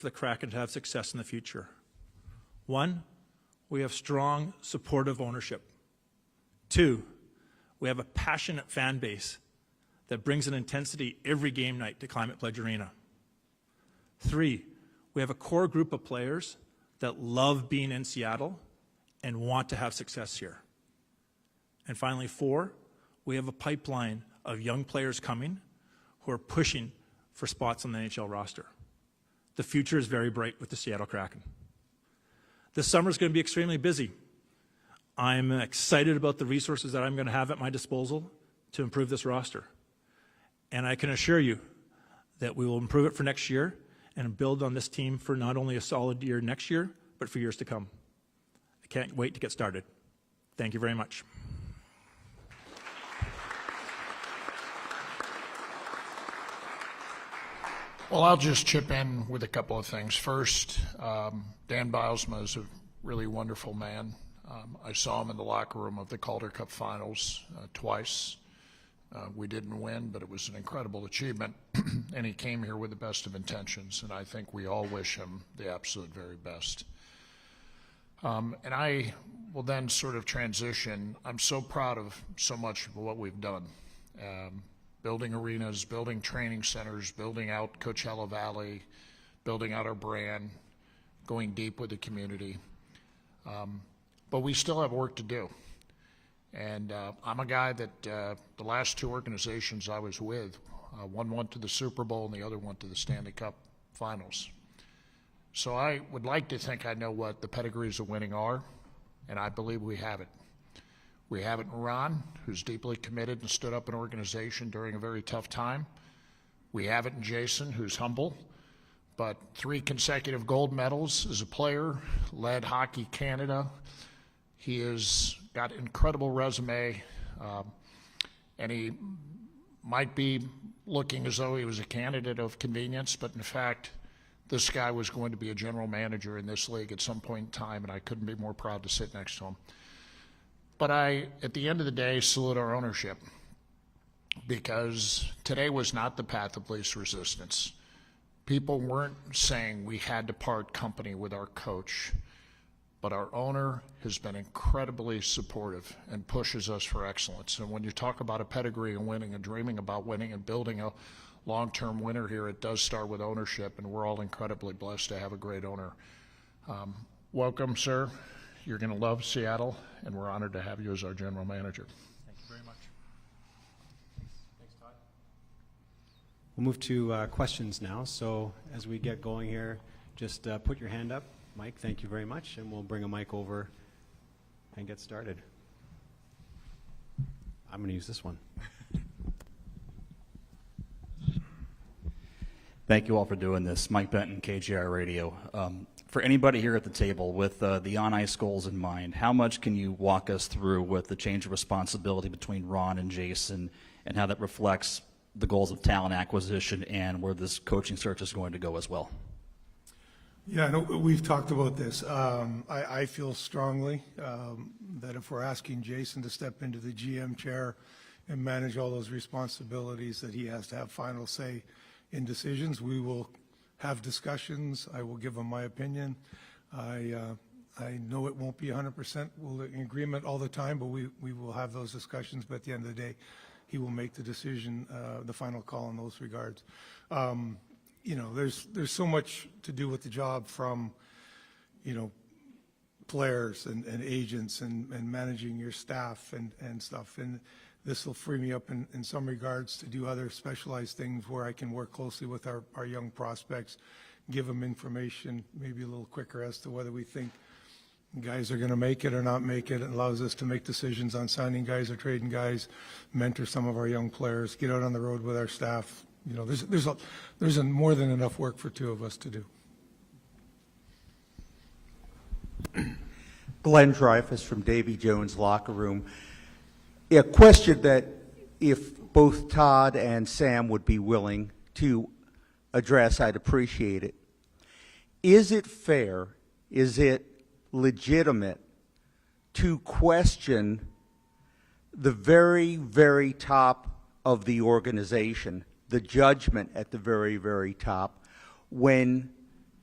for the Kraken to have success in the future. One, we have strong, supportive ownership. Two, we have a passionate fan base that brings an intensity every game night to Climate Pledge Arena. Three, we have a core group of players that love being in Seattle and want to have success here. And finally, four, we have a pipeline of young players coming who are pushing for spots on the NHL roster. The future is very bright with the Seattle Kraken. This summer is going to be extremely busy. I'm excited about the resources that I'm going to have at my disposal to improve this roster. And I can assure you that we will improve it for next year and build on this team for not only a solid year next year, but for years to come. I can't wait to get started. Thank you very much. Well, I'll just chip in with a couple of things. First, Dan Bylsma is a really wonderful man. I saw him in the locker room of the Calder Cup Finals twice. We didn't win, but it was an incredible achievement, and he came here with the best of intentions, and I think we all wish him the absolute very best. And I will then sort of transition. I'm so proud of so much of what we've done. Building arenas, building training centers, building out Coachella Valley, building out our brand, going deep with the community. But we still have work to do. And I'm a guy that the last two organizations I was with, one went to the Super Bowl and the other went to the Stanley Cup Finals. So I would like to think I know what the pedigrees of winning are, and I believe we have it. We have it in Ron, who's deeply committed and stood up an organization during a very tough time. We have it in Jason, who's humble, but 3 consecutive gold medals as a player, led Hockey Canada. He has got an incredible resume, and he might be looking as though he was a candidate of convenience, but in fact, this guy was going to be a general manager in this league at some point in time, and I couldn't be more proud to sit next to him. But I, at the end of the day, salute our ownership, because today was not the path of least resistance. People weren't saying we had to part company with our coach, but our owner has been incredibly supportive and pushes us for excellence. And when you talk about a pedigree and winning and dreaming about winning and building a long-term winner here, it does start with ownership, and we're all incredibly blessed to have a great owner. Welcome, sir. You're going to love Seattle, and we're honored to have you as our general manager. Thank you very much. Thanks, Todd. We'll move to questions now. So as we get going here, just put your hand up. Mike, thank you very much, and we'll bring a mic over and get started. I'm going to use this one. Thank you all for doing this. Mike Benton, KGR Radio. For anybody here at the table with the on-ice goals in mind, how much can you walk us through with the change of responsibility between Ron and Jason and how that reflects the goals of talent acquisition and where this coaching search is going to go as well? Yeah, no, we've talked about this. I feel strongly that if we're asking Jason to step into the GM chair and manage all those responsibilities, that he has to have final say in decisions. We will have discussions. I will give him my opinion. I know it won't be 100% in agreement all the time, but we will have those discussions. But at the end of the day, he will make the decision, the final call in those regards. You know, there's so much to do with the job, from, you know, players and agents and managing your staff and stuff. And this will free me up in some regards to do other specialized things where I can work closely with our young prospects, give them information maybe a little quicker as to whether we think guys are going to make it or not make it. It allows us to make decisions on signing guys or trading guys, mentor some of our young players, get out on the road with our staff. You know, there's more than enough work for two of us to do. Glenn Dreyfus from Davy Jones Locker Room. A question that if both Todd and Sam would be willing to address, I'd appreciate it. Is it fair, is it legitimate to question the very, very top of the organization, the judgment at the very, very top, when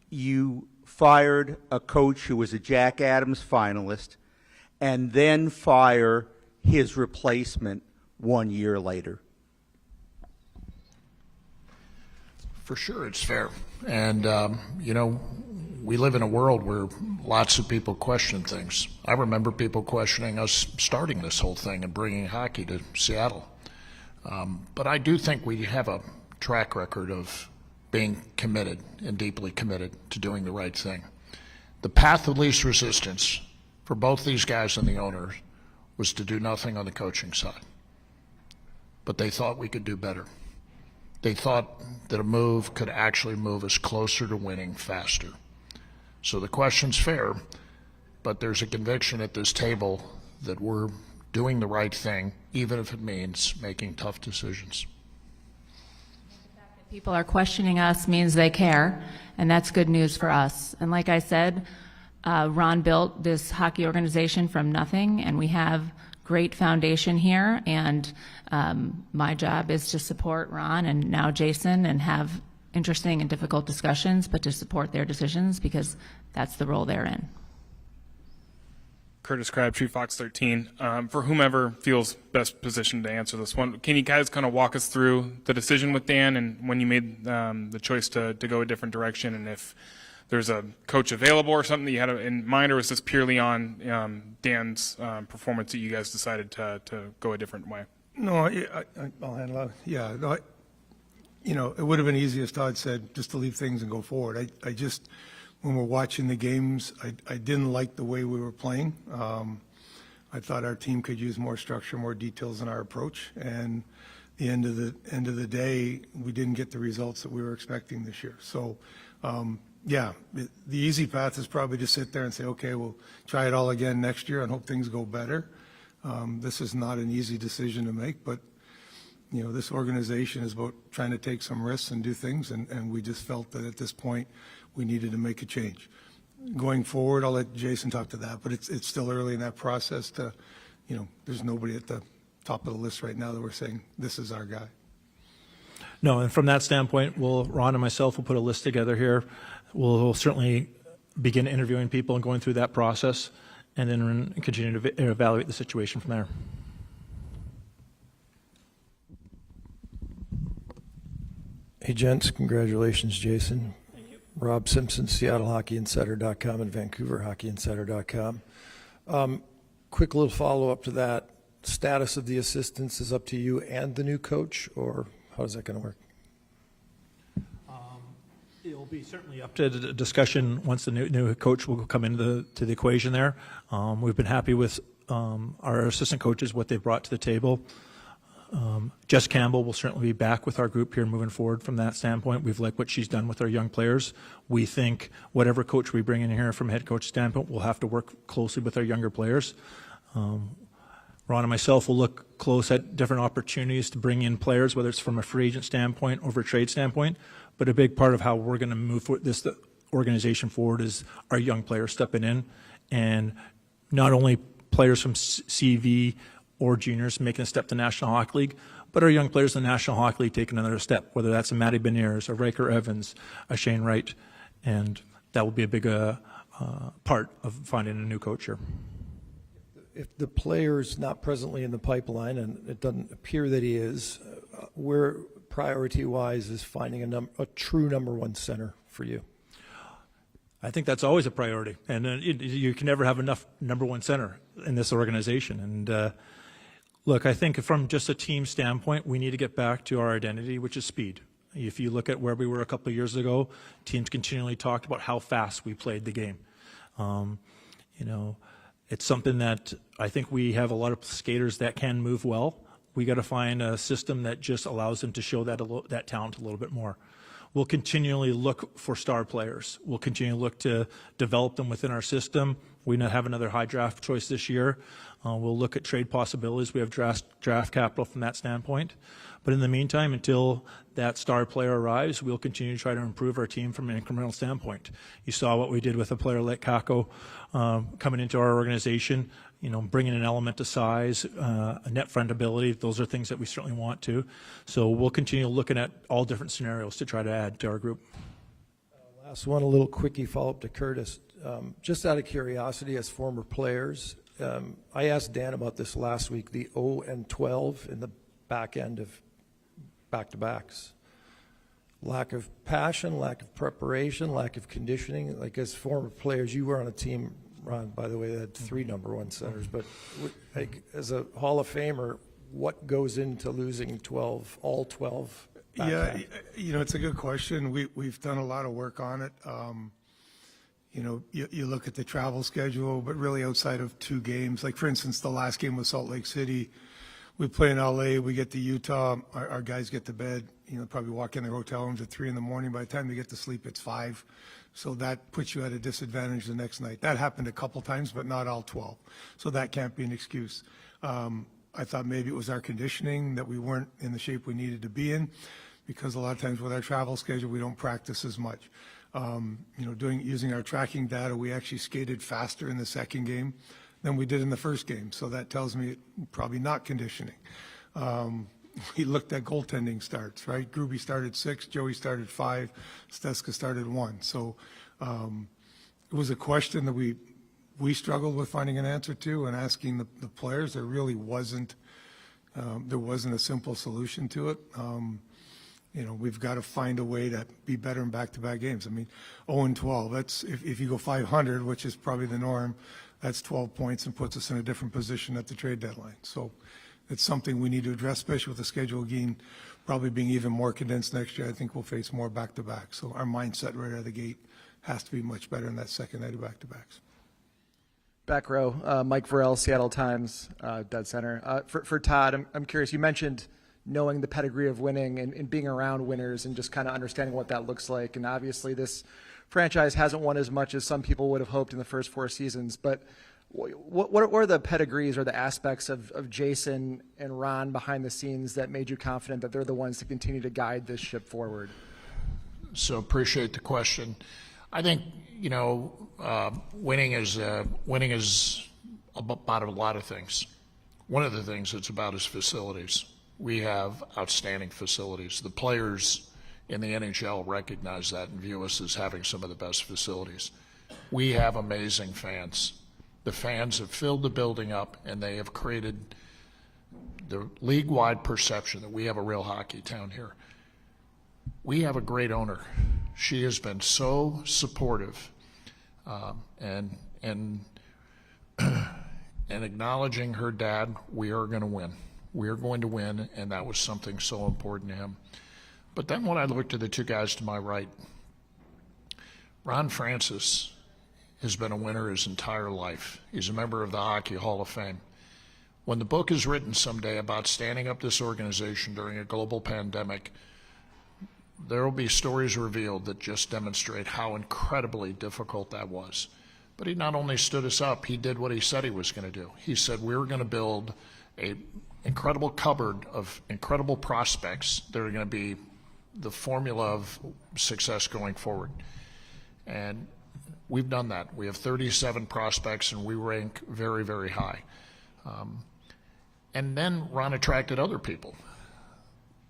you fired a coach who was a Jack Adams finalist and then fire his replacement 1 year later? For sure, it's fair. And, you know, we live in a world where lots of people question things. I remember people questioning us starting this whole thing and bringing hockey to Seattle. But I do think we have a track record of being committed and deeply committed to doing the right thing. The path of least resistance for both these guys and the owners was to do nothing on the coaching side. But they thought we could do better. They thought that a move could actually move us closer to winning faster. So the question's fair, but there's a conviction at this table that we're doing the right thing, even if it means making tough decisions. The fact that people are questioning us means they care, and that's good news for us. And like I said, Ron built this hockey organization from nothing, and we have great foundation here, and my job is to support Ron and now Jason and have interesting and difficult discussions, but to support their decisions because that's the role they're in. Curtis Crabtree, Fox 13. For whomever feels best positioned to answer this one, can you guys kind of walk us through the decision with Dan and when you made the choice to go a different direction, and if there's a coach available or something that you had in mind, or was this purely on Dan's performance that you guys decided to go a different way? No, I'll handle it. Yeah, no, you know, it would have been easy, as Todd said, just to leave things and go forward. I just, when we're watching the games, I didn't like the way we were playing. I thought our team could use more structure, more details in our approach, and the end of the day, we didn't get the results that we were expecting this year. So, yeah, the easy path is probably to sit there and say, okay, we'll try it all again next year and hope things go better. This is not an easy decision to make, but you know, this organization is about trying to take some risks and do things, and we just felt that at this point we needed to make a change. Going forward, I'll let Jason talk to that, but it's still early in that process to, you know, there's nobody at the top of the list right now that we're saying this is our guy. No, and from that standpoint, Ron and myself will put a list together here. We'll certainly begin interviewing people and going through that process, and then continue to evaluate the situation from there. Hey, gents, congratulations, Jason. Thank you. Rob Simpson, SeattleHockeyInsider.com and VancouverHockeyInsider.com. Quick little follow-up to that. Status of the assistants is up to you and the new coach, or how is that going to work? It'll be certainly up to the discussion once the new coach will come into the equation there. We've been happy with our assistant coaches, what they've brought to the table. Jess Campbell will certainly be back with our group here moving forward from that standpoint. We've liked what she's done with our young players. We think whatever coach we bring in here from a head coach standpoint, we'll have to work closely with our younger players. Ron and myself will look close at different opportunities to bring in players, whether it's from a free agent standpoint or a trade standpoint. But a big part of how we're going to move this organization forward is our young players stepping in, and not only players from CV or juniors making a step to National Hockey League, but our young players in the National Hockey League taking another step, whether that's a Matty Beniers, a Riker Evans, a Shane Wright, and that will be a big part of finding a new coach here. If the player's not presently in the pipeline, and it doesn't appear that he is, where priority-wise is finding a true number one center for you? I think that's always a priority, and you can never have enough number one center in this organization. And look, I think from just a team standpoint, we need to get back to our identity, which is speed. If you look at where we were a couple of years ago, teams continually talked about how fast we played the game. You know, it's something that I think we have a lot of skaters that can move well. We got to find a system that just allows them to show that talent a little bit more. We'll continually look for star players. We'll continue to look to develop them within our system. We not have another high draft choice this year. We'll look at trade possibilities. We have draft capital from that standpoint. But in the meantime, until that star player arrives, we'll continue to try to improve our team from an incremental standpoint. You saw what we did with a player like Kako coming into our organization, you know, bringing an element of size, a net front ability. Those are things that we certainly want to. So we'll continue looking at all different scenarios to try to add to our group. Last one, a little quickie follow-up to Curtis. Just out of curiosity, as former players, I asked Dan about this last week, the 0 and 12 in the back end of back-to-backs. Lack of passion, lack of preparation, lack of conditioning. Like, as former players, you were on a team, Ron, by the way, that had 3 number 1 centers. But like, as a Hall of Famer, what goes into losing 12, all 12? Yeah, it's a good question. We've done a lot of work on it. You look at the travel schedule, but really outside of 2 games, like for instance, the last game with Salt Lake City, we play in LA, we get to Utah, our guys get to bed, probably walk in their hotel rooms at 3 in the morning. By the time they get to sleep, it's 5. So that puts you at a disadvantage the next night. That happened a couple times, but not all 12. So that can't be an excuse. I thought maybe it was our conditioning, that we weren't in the shape we needed to be in, because a lot of times with our travel schedule, we don't practice as much. Using our tracking data, we actually skated faster in the second game than we did in the first game. So that tells me probably not conditioning. We looked at goaltending starts, right? Gruby started 6, Joey started 5, Steska started 1. So it was a question that we struggled with finding an answer to and asking the players. There really wasn't a simple solution to it. We've got to find a way to be better in back-to-back games. I mean, 0 and 12, that's, if you go 500, which is probably the norm, that's 12 points and puts us in a different position at the trade deadline. So it's something we need to address, especially with the schedule probably being even more condensed next year. I think we'll face more back-to-back. So our mindset right out of the gate has to be much better in that second night of back-to-backs. Back row, Mike Varell, Seattle Times, dead center. For Todd, I'm curious, you mentioned knowing the pedigree of winning and being around winners and just kind of understanding what that looks like. And obviously this franchise hasn't won as much as some people would have hoped in the first 4 seasons. But what are the pedigrees or the aspects of Jason and Ron behind the scenes that made you confident that they're the ones to continue to guide this ship forward? So appreciate the question. I think, winning is about a lot of things. One of the things it's about is facilities. We have outstanding facilities. The players in the NHL recognize that and view us as having some of the best facilities. We have amazing fans. The fans have filled the building up, and they have created the league-wide perception that we have a real hockey town here. We have a great owner. She has been so supportive and acknowledging her dad. We are going to win. We are going to win, and that was something so important to him. But then when I looked at the 2 guys to my right, Ron Francis has been a winner his entire life. He's a member of the Hockey Hall of Fame. When the book is written someday about standing up this organization during a global pandemic, there will be stories revealed that just demonstrate how incredibly difficult that was. But he not only stood us up, he did what he said he was going to do. He said we were going to build an incredible cupboard of incredible prospects that are going to be the formula of success going forward. And we've done that. We have 37 prospects, and we rank very, very high. And then Ron attracted other people.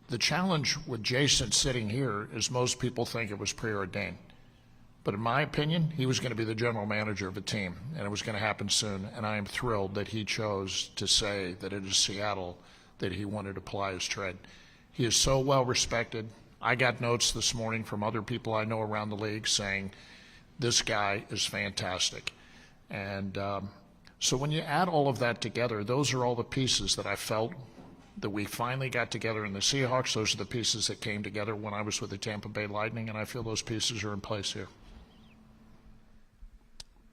The challenge with Jason sitting here is most people think it was preordained. But in my opinion, he was going to be the general manager of a team, and it was going to happen soon. And I am thrilled that he chose to say that it is Seattle that he wanted to apply his trade. He is so well respected. I got notes this morning from other people I know around the league saying, this guy is fantastic. And so when you add all of that together, those are all the pieces that I felt that we finally got together in the Seahawks. Those are the pieces that came together when I was with the Tampa Bay Lightning, and I feel those pieces are in place here.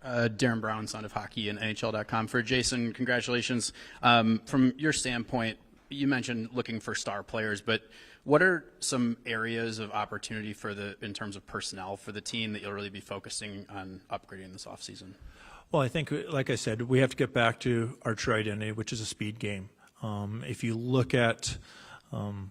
Darren Brown, Son of Hockey, and NHL.com. For Jason, congratulations. From your standpoint, you mentioned looking for star players, but what are some areas of opportunity in terms of personnel for the team that you'll really be focusing on upgrading this offseason? Well, I think, like I said, we have to get back to our true identity, which is a speed game. If you look at the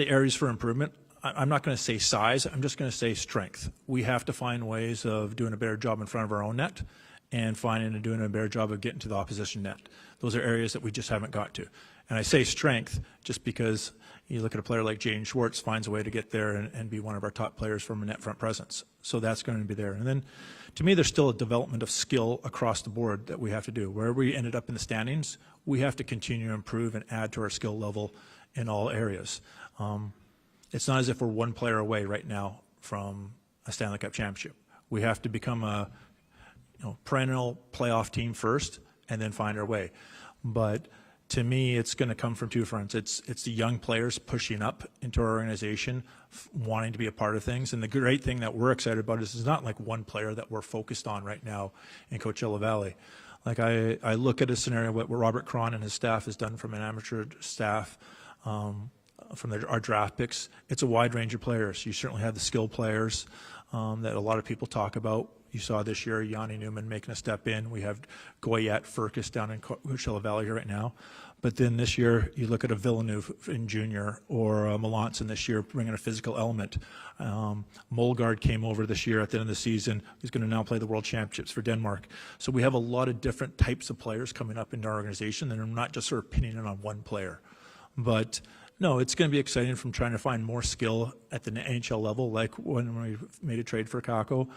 areas for improvement, I'm not going to say size, I'm just going to say strength. We have to find ways of doing a better job in front of our own net and finding and doing a better job of getting to the opposition net. Those are areas that we just haven't got to. And I say strength just because you look at a player like Jaden Schwartz finds a way to get there and be one of our top players from a net front presence. So that's going to be there. And then to me, there's still a development of skill across the board that we have to do. Where we ended up in the standings, we have to continue to improve and add to our skill level in all areas. It's not as if we're one player away right now from a Stanley Cup championship. We have to become a perennial playoff team first and then find our way. But to me, it's going to come from two fronts. It's the young players pushing up into our organization, wanting to be a part of things. And the great thing that we're excited about is it's not like one player that we're focused on right now in Coachella Valley. Like I look at a scenario what Robert Cron and his staff has done from an amateur staff, from our draft picks. It's a wide range of players. You certainly have the skilled players that a lot of people talk about. You saw this year Yanni Newman making a step in. We have Goyette Furcus down in Coachella Valley here right now. But then this year, you look at a Villeneuve in junior or a Melanson this year bringing a physical element. Molgaard came over this year at the end of the season. He's going to now play the World Championships for Denmark. So we have a lot of different types of players coming up into our organization, and I'm not just sort of pinning it on one player. But no, it's going to be exciting from trying to find more skill at the NHL level, like when we made a trade for Kako,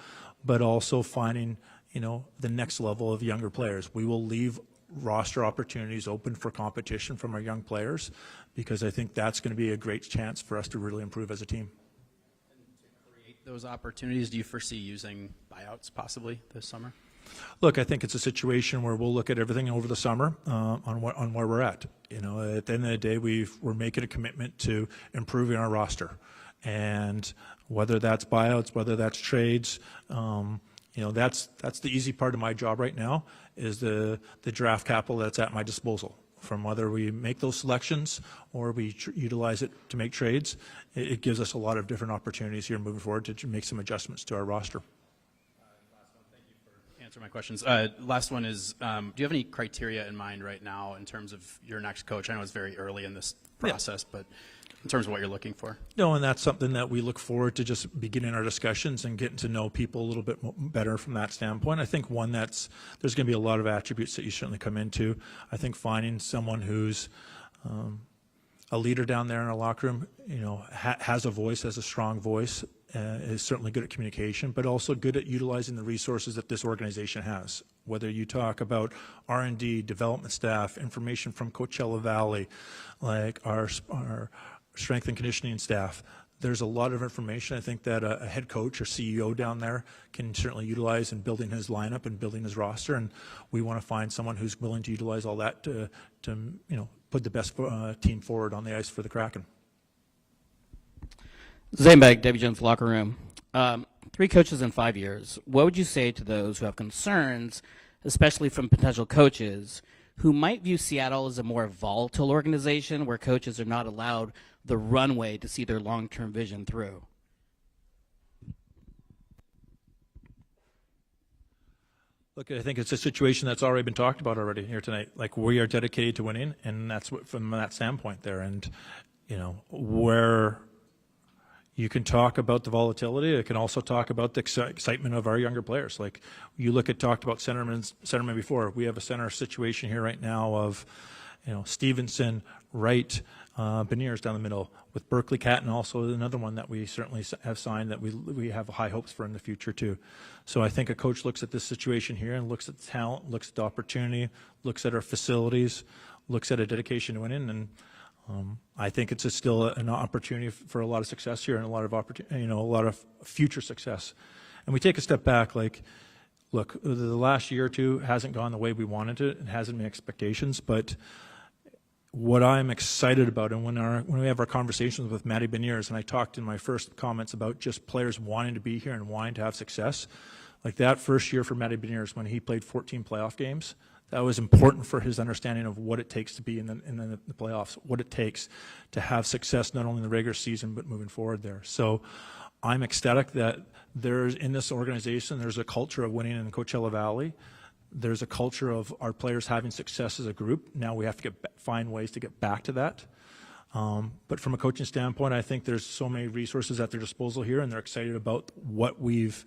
but also finding, the next level of younger players. We will leave roster opportunities open for competition from our young players because I think that's going to be a great chance for us to really improve as a team. And to create those opportunities, do you foresee using buyouts possibly this summer? Look, I think it's a situation where we'll look at everything over the summer on where we're at. At the end of the day, we're making a commitment to improving our roster, and whether that's buyouts, whether that's trades, that's the easy part of my job right now is the draft capital that's at my disposal. From whether we make those selections or we utilize it to make trades, it gives us a lot of different opportunities here moving forward to make some adjustments to our roster. Answer my questions. Last one is, do you have any criteria in mind right now in terms of your next coach? I know it's very early in this process, but in terms of what you're looking for? No, and that's something that we look forward to just beginning our discussions and getting to know people a little bit better from that standpoint. I think there's going to be a lot of attributes that you certainly come into. I think finding someone who's a leader down there in our locker room, has a voice, has a strong voice, is certainly good at communication, but also good at utilizing the resources that this organization has. Whether you talk about R&D, development staff, information from Coachella Valley, like our strength and conditioning staff, there's a lot of information I think that a head coach or CEO down there can certainly utilize in building his lineup and building his roster, and we want to find someone who's willing to utilize all that to put the best team forward on the ice for the Kraken. Zambag, Debbie Jones locker room. 3 coaches in 5 years. What would you say to those who have concerns, especially from potential coaches, who might view Seattle as a more volatile organization where coaches are not allowed the runway to see their long-term vision through? Look, I think it's a situation that's already been talked about already here tonight. Like, we are dedicated to winning, and that's what, from that standpoint there. And, where you can talk about the volatility, it can also talk about the excitement of our younger players. Like, you talked about centermen before. We have a center situation here right now of, Stevenson, Wright, Beniers down the middle, with Berkeley Catton also another one that we certainly have signed that we have high hopes for in the future too. So I think a coach looks at this situation here and looks at the talent, looks at the opportunity, looks at our facilities, looks at a dedication to winning, and I think it's still an opportunity for a lot of success here and a lot of a lot of future success. And we take a step back, like, look, the last year or two hasn't gone the way we wanted it. It hasn't met expectations, but what I'm excited about, and when we have our conversations with Matty Beniers, and I talked in my first comments about just players wanting to be here and wanting to have success, like that first year for Matty Beniers when he played 14 playoff games, that was important for his understanding of what it takes to be in the playoffs, what it takes to have success not only in the regular season but moving forward there. So I'm ecstatic that there's, in this organization, there's a culture of winning in Coachella Valley. There's a culture of our players having success as a group. Now we have to find ways to get back to that. But from a coaching standpoint, I think there's so many resources at their disposal here, and they're excited about what we've,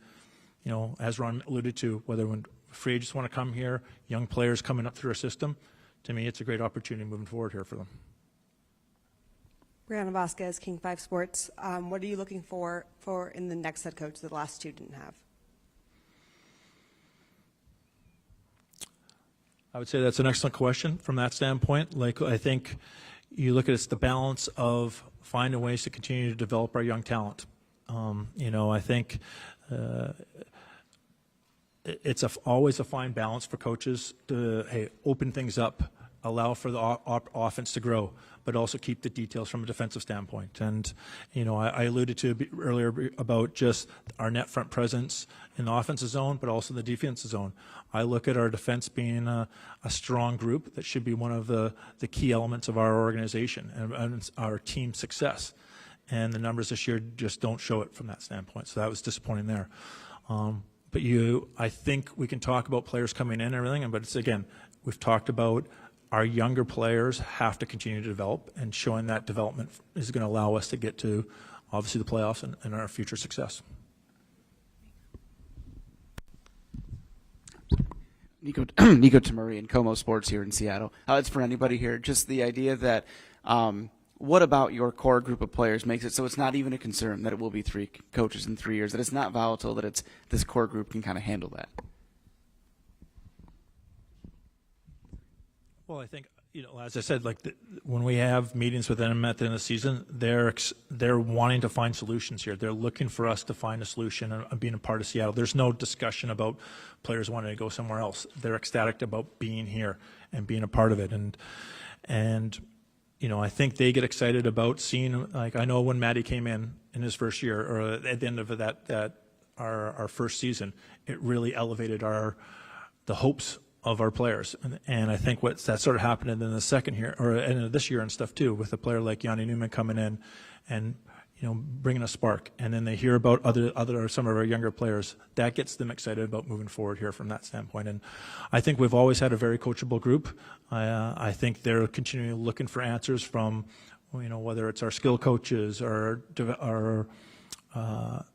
as Ron alluded to, whether when free agents want to come here, young players coming up through our system, to me, it's a great opportunity moving forward here for them. Brianna Vasquez, King 5 Sports. What are you looking for in the next head coach that the last two didn't have? I would say that's an excellent question from that standpoint. Like, I think you look at it's the balance of finding ways to continue to develop our young talent. I think it's always a fine balance for coaches to open things up, allow for the offense to grow, but also keep the details from a defensive standpoint. And, I alluded to earlier about just our net front presence in the offensive zone, but also the defensive zone. I look at our defense being a strong group that should be one of the key elements of our organization and our team success. And the numbers this year just don't show it from that standpoint. So that was disappointing there. But I think we can talk about players coming in and everything, but it's, again, we've talked about our younger players have to continue to develop, and showing that development is going to allow us to get to, obviously, the playoffs and our future success. Nico Tamuri and Como Sports here in Seattle. It's for anybody here. Just the idea that what about your core group of players makes it so it's not even a concern that it will be 3 coaches in 3 years, that it's not volatile, that it's this core group can kind of handle that? Well, I think, as I said, when we have meetings with them at the end of the season, they're wanting to find solutions here. They're looking for us to find a solution and being a part of Seattle. There's no discussion about players wanting to go somewhere else. They're ecstatic about being here and being a part of it. And I think they get excited about seeing, I know when Matty came in his first year, or at the end of our first season, it really elevated the hopes of our players. And I think that sort of happened in the second year, or in this year and stuff too, with a player like Yanni Newman coming in and, bringing a spark. And then they hear about some of our younger players. That gets them excited about moving forward here from that standpoint. And I think we've always had a very coachable group. I think they're continually looking for answers from, whether it's our skill coaches or our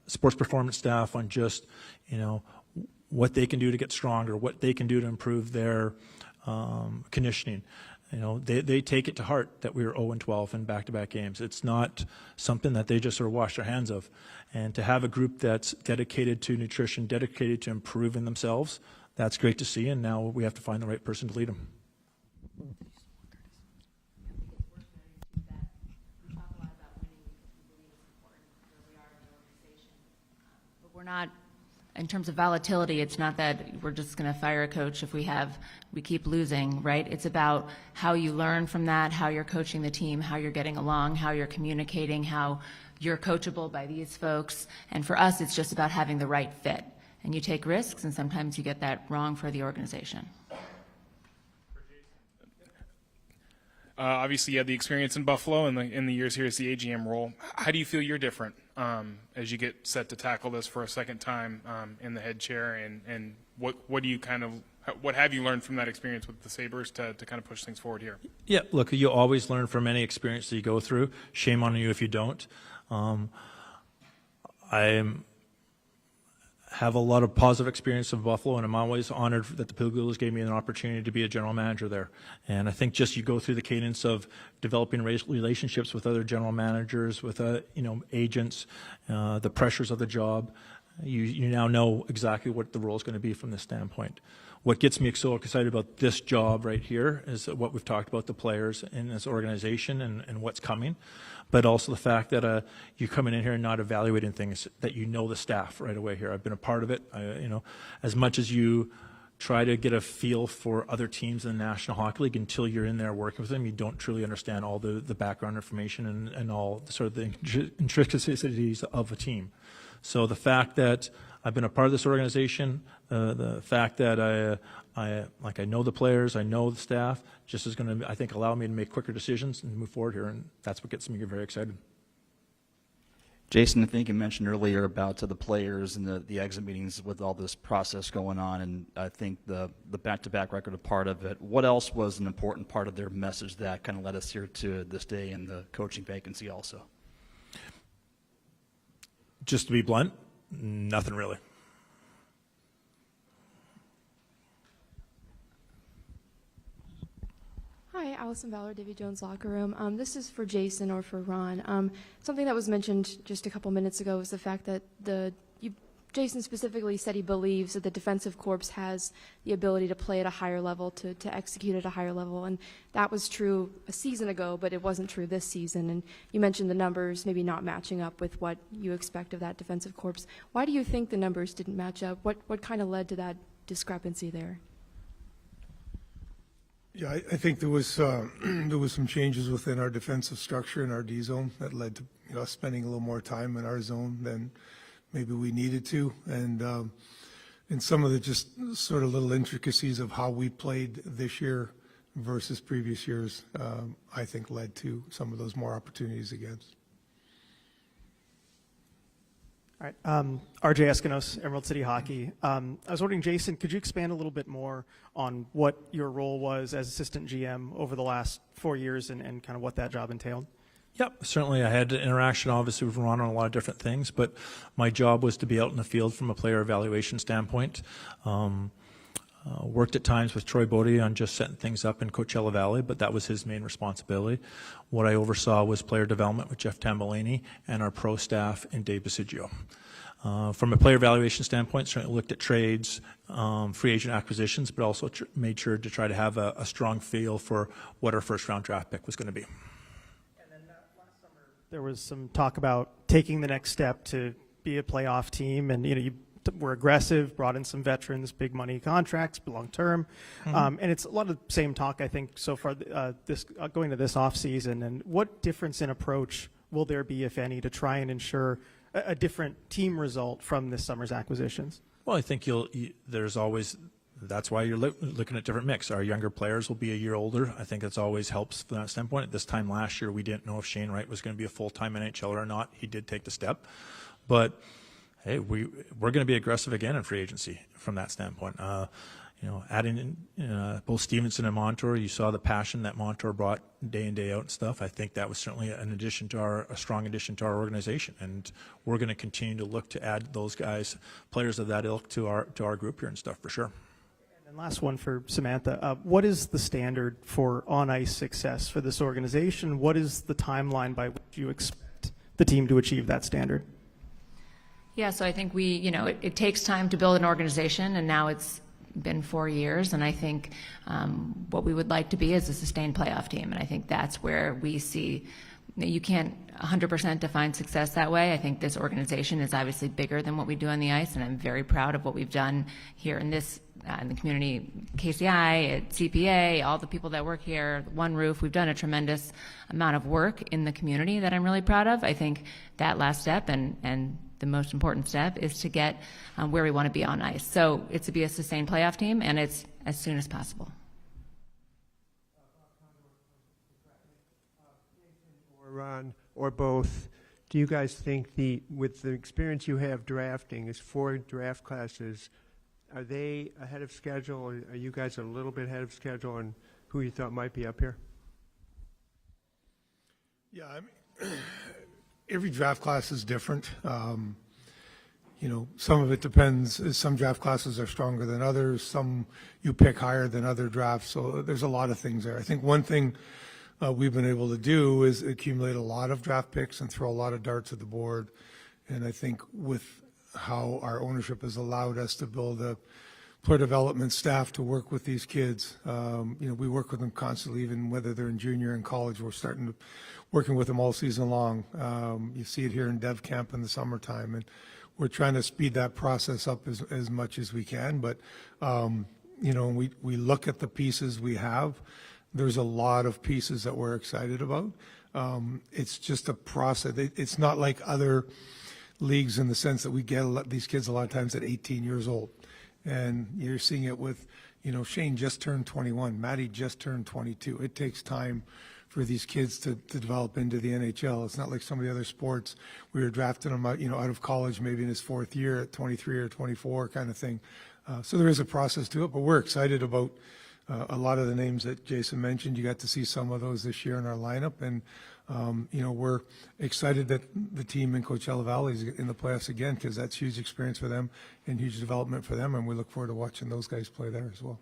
sports performance staff on just, what they can do to get stronger, what they can do to improve their conditioning. They take it to heart that we were 0-12 in back-to-back games. It's not something that they just sort of wash their hands of. And to have a group that's dedicated to nutrition, dedicated to improving themselves, that's great to see. And now we have to find the right person to lead them. We're not, in terms of volatility, it's not that we're just going to fire a coach if we keep losing, right? It's about how you learn from that, how you're coaching the team, how you're getting along, how you're communicating, how you're coachable by these folks. And for us, it's just about having the right fit. And you take risks, and sometimes you get that wrong for the organization. Obviously, you had the experience in Buffalo and in the years here as the AGM role. How do you feel you're different as you get set to tackle this for a second time in the head chair? And what do you what have you learned from that experience with the Sabres to kind of push things forward here? Yeah, look, you always learn from any experience that you go through. Shame on you if you don't. I have a lot of positive experience in Buffalo, and I'm always honored that the Pilgrims gave me an opportunity to be a general manager there. And I think just you go through the cadence of developing relationships with other general managers, with agents, the pressures of the job. You now know exactly what the role is going to be from this standpoint. What gets me so excited about this job right here is what we've talked about, the players in this organization and what's coming, but also the fact that you're coming in here and not evaluating things, that you know the staff right away here. I've been a part of it. As much as you try to get a feel for other teams in the National Hockey League, until you're in there working with them, you don't truly understand all the background information and all the sort of the intricacies of a team. So the fact that I've been a part of this organization, the fact that I know the players, I know the staff, just is going to, I think, allow me to make quicker decisions and move forward here, and that's what gets me very excited. Jason, I think you mentioned earlier about the players and the exit meetings with all this process going on, and I think the back-to-back record a part of it. What else was an important part of their message that kind of led us here to this day and the coaching vacancy also? Just to be blunt, nothing really. Hi, Allison Valor, Davy Jones Locker Room. This is for Jason or for Ron. Something that was mentioned just a couple minutes ago was the fact that Jason specifically said he believes that the defensive corps has the ability to play at a higher level, to execute at a higher level. And that was true a season ago, but it wasn't true this season. And you mentioned the numbers maybe not matching up with what you expect of that defensive corps. Why do you think the numbers didn't match up? What kind of led to that discrepancy there? Yeah, I think there was some changes within our defensive structure in our D zone that led to us spending a little more time in our zone than maybe we needed to, and some of the just sort of little intricacies of how we played this year versus previous years, I think led to some of those more opportunities against. All right. RJ Eskinos, Emerald City Hockey. I was wondering, Jason, could you expand a little bit more on what your role was as assistant GM over the last 4 years and kind of what that job entailed? Yep, certainly I had interaction obviously with Ron on a lot of different things, but my job was to be out in the field from a player evaluation standpoint. Worked at times with Troy Bodie on just setting things up in Coachella Valley, but that was his main responsibility. What I oversaw was player development with Jeff Tambellini and our pro staff in Dave Basigio. From a player evaluation standpoint, certainly looked at trades, free agent acquisitions, but also made sure to try to have a strong feel for what our first round draft pick was going to be. And then last summer, there was some talk about taking the next step to be a playoff team, and you were aggressive, brought in some veterans, big money contracts, long term, and it's a lot of the same talk I think so far going to this off season. And what difference in approach will there be, if any, to try and ensure a different team result from this summer's acquisitions? Well, I think there's always, that's why you're looking at different mix. Our younger players will be a year older. I think it's always helps from that standpoint. At this time last year, we didn't know if Shane Wright was going to be a full-time NHLer or not. He did take the step, but hey, we're going to be aggressive again in free agency from that standpoint. Adding in both Stevenson and Montour, you saw the passion that Montour brought day in, day out and stuff. I think that was certainly a strong addition to our organization, and we're going to continue to look to add those guys, players of that ilk, to our group here and stuff for sure. And last one for Samantha. What is the standard for on-ice success for this organization? What is the timeline by which you expect the team to achieve that standard? Yeah, so I think it takes time to build an organization, and now it's been 4 years, and I think what we would like to be is a sustained playoff team, and I think that's where we see you can't 100% define success that way. I think this organization is obviously bigger than what we do on the ice, and I'm very proud of what we've done here in this in the community, KCI, at CPA, all the people that work here, One Roof. We've done a tremendous amount of work in the community that I'm really proud of. I think that last step and the most important step is to get where we want to be on ice. So it's to be a sustained playoff team, and it's as soon as possible. Or Ron, or both, do you guys think with the experience you have drafting, is 4 draft classes, are they ahead of schedule, or are you guys a little bit ahead of schedule on who you thought might be up here? Yeah, I mean, every draft class is different. Some of it depends. Some draft classes are stronger than others. Some you pick higher than other drafts. So there's a lot of things there. I think one thing we've been able to do is accumulate a lot of draft picks and throw a lot of darts at the board. And I think with how our ownership has allowed us to build a player development staff to work with these kids. We work with them constantly, even whether they're in junior and college. We're working with them all season long. You see it here in Dev Camp in the summertime, and we're trying to speed that process up as much as we can. But we look at the pieces we have. There's a lot of pieces that we're excited about. It's just a process. It's not like other leagues in the sense that we get these kids a lot of times at 18 years old. And you're seeing it with, Shane just turned 21, Matty just turned 22. It takes time for these kids to develop into the NHL. It's not like some of the other sports. We were drafting them out, out of college, maybe in his 4th year at 23 or 24 kind of thing. So there is a process to it, but we're excited about a lot of the names that Jason mentioned. You got to see some of those this year in our lineup, and we're excited that the team in Coachella Valley is in the playoffs again, because that's huge experience for them and huge development for them, and we look forward to watching those guys play there as well.